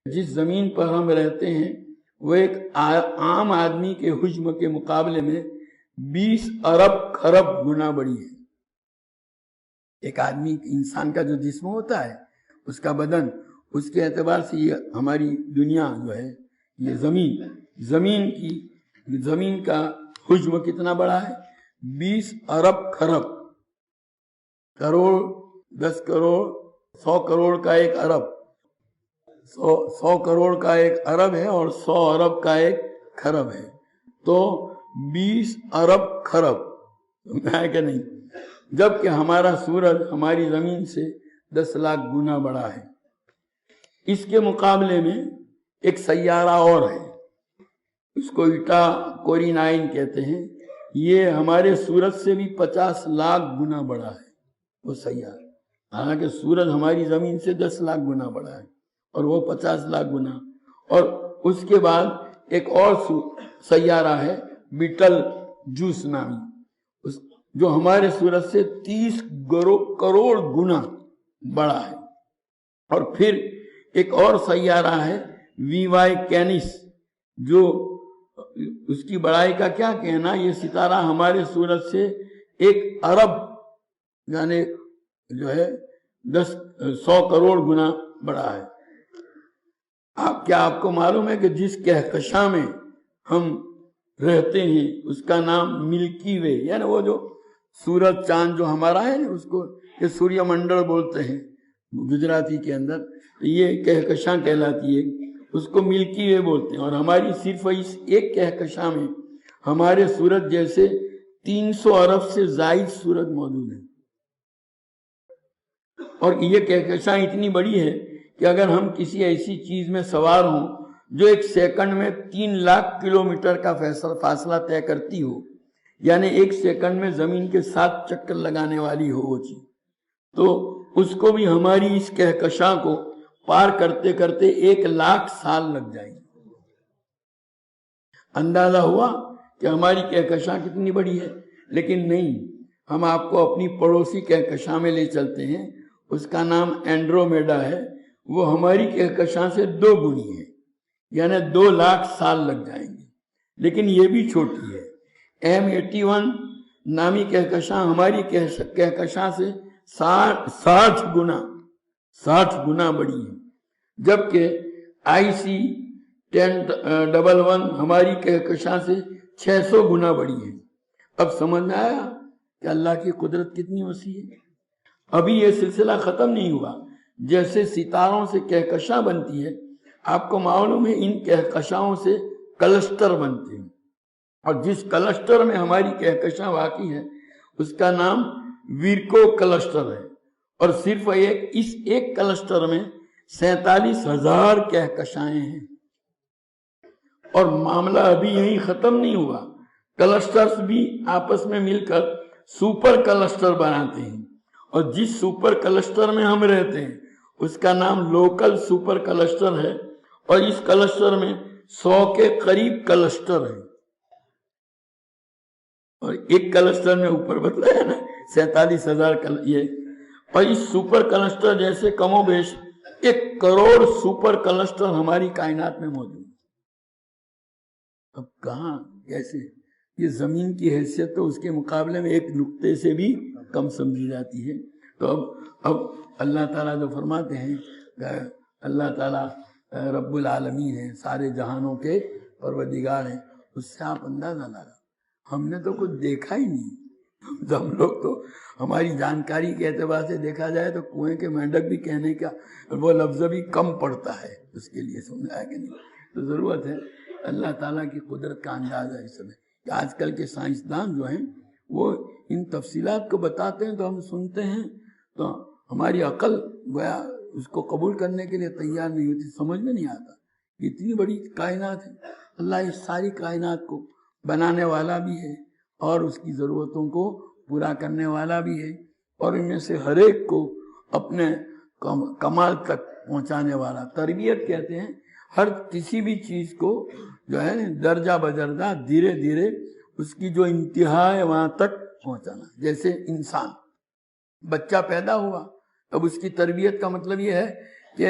جس زمین پر ہم رہتے ہیں وہ ایک عام آدمی کے حجم کے مقابلے میں 20 ارب خرب گنا بڑی ہے۔ ایک آدمی انسان کا جو جسم ہوتا ہے، اس کا بدن، اس کے اعتبار سے یہ ہماری دنیا جو ہے، یہ زمین کا حجم کتنا بڑا ہے؟ 20 ارب خرب، کروڑ، 10 کروڑ، 100 کروڑ کا ایک ارب، 100 کروڑ کا ایک ارب ہے اور 100 ارب کا ایک خرب ہے، تو 20 ارب خرب ہے کہ نہیں؟ جبکہ ہمارا سورج ہماری زمین سے 10 لاکھ گنا بڑا ہے۔ اس کے مقابلے میں ایک سیارہ اور ہے، اس کو ایٹا کورینائن کہتے ہیں، یہ ہمارے سورج سے بھی 50 لاکھ گنا بڑا ہے وہ سیارہ، حالانکہ سورج ہماری زمین سے 10 لاکھ گنا بڑا ہے اور وہ 50 لاکھ گنا۔ اور اس کے بعد ایک اور سیارہ ہے بیٹل جوس نامی، جو ہمارے سورج سے 30 کروڑ گنا بڑا ہے۔ اور پھر ایک اور سیارہ ہے وی وائی کینس، جو اس کی بڑائی کا کیا کہنا، یہ ستارہ ہمارے سورج سے 1 ارب یعنی جو ہے 100 کروڑ گنا بڑا ہے۔ آپ کو معلوم ہے کہ جس کہکشاں میں ہم رہتے ہیں اس کا نام ملکی وے، یعنی وہ جو سورج چاند جو ہمارا ہے، اس کو یہ سوریہ منڈل بولتے ہیں گجراتی کے اندر، یہ کہکشاں کہلاتی ہے، اس کو ملکی وے بولتے ہیں۔ اور ہماری صرف اس ایک کہکشاں میں ہمارے سورج جیسے 300 ارب سے زائد سورج موجود ہیں، اور یہ کہکشاں اتنی بڑی ہے کہ اگر ہم کسی ایسی چیز میں سوار ہوں جو 1 سیکنڈ میں 3 لاکھ کلومیٹر کا فاصلہ طے کرتی ہو، یعنی 1 سیکنڈ میں زمین کے 7 چکر لگانے والی ہو وہ چیز، تو اس کو بھی ہماری اس کہکشاں کو پار کرتے کرتے 1 لاکھ سال لگ جائیں گے۔ اندازہ ہوا کہ ہماری کہکشاں کتنی بڑی ہے؟ لیکن نہیں، ہم آپ کو اپنی پڑوسی کہکشاں میں لے چلتے ہیں، اس کا نام اینڈرومیڈا ہے، وہ ہماری کہکشاں سے 2 گنی ہے، یعنی 2 لاکھ سال لگ جائیں گے، لیکن یہ بھی چھوٹی ہے۔ M81 نامی کہکشاں ہماری کہکشاں سے 60 گنا بڑی ہے، جبکہ IC 1011 ہماری کہکشاں سے 600 گنا بڑی ہے۔ اب سمجھ میں آیا کہ اللہ کی قدرت کتنی وسیع ہے۔ ابھی یہ سلسلہ ختم نہیں ہوا، جیسے ستاروں سے کہکشاں بنتی ہے، آپ کو معلوم ہے ان کہکشاؤں سے کلسٹر بنتے ہیں، اور جس کلسٹر میں ہماری کہکشاں واقع ہے اس کا نام ویرکو کلسٹر ہے، اور صرف اس ایک کلسٹر میں 47,000 کہکشائیں ہیں۔ اور معاملہ ابھی یہیں ختم نہیں ہوا، کلسٹرز بھی آپس میں مل کر سپر کلسٹر بناتے ہیں، اور جس سپر کلسٹر میں ہم رہتے ہیں اس کا نام لوکل سپر کلسٹر ہے، اور اس کلسٹر میں 100 کے قریب کلسٹر ہیں، اور ایک کلسٹر میں اوپر بتلایا نا 47,000 یہ، اور اس سپر کلسٹر جیسے کم و بیش 1 کروڑ سپر کلسٹر ہماری کائنات میں موجود ہے۔ اب کہاں کیسے یہ زمین کی حیثیت تو اس کے مقابلے میں ایک نقطے سے بھی کم سمجھی جاتی ہے۔ تو اب اللہ تعالیٰ جو فرماتے ہیں، اللہ تعالیٰ رب العالمین ہیں، سارے جہانوں کے پروردگار ہیں، اس سے آپ اندازہ لگا ہم نے تو کچھ دیکھا ہی نہیں۔ ہم لوگ تو ہماری جانکاری کے اعتبار سے دیکھا جائے تو کنویں کے مینڈک بھی کہنے کا وہ لفظ بھی کم پڑتا ہے اس کے لیے، سمجھا کہ نہیں؟ تو ضرورت ہے اللہ تعالیٰ کی قدرت کا اندازہ اس میں کہ آج کل کے سائنسدان جو ہیں وہ ان تفصیلات کو بتاتے ہیں تو ہم سنتے ہیں تو ہماری عقل گویا اس کو قبول کرنے کے لیے تیار نہیں ہوتی، سمجھ میں نہیں آتا۔ اتنی بڑی کائنات ہے، اللہ اس ساری کائنات کو بنانے والا بھی ہے اور اس کی ضرورتوں کو پورا کرنے والا بھی ہے، اور ان میں سے ہر ایک کو اپنے کمال تک پہنچانے والا۔ تربیت کہتے ہیں ہر کسی بھی چیز کو جو ہے درجہ بدرجہ دھیرے دھیرے اس کی جو انتہا ہے وہاں تک پہنچانا۔ جیسے انسان بچہ پیدا ہوا، اب اس کی تربیت کا مطلب یہ ہے کہ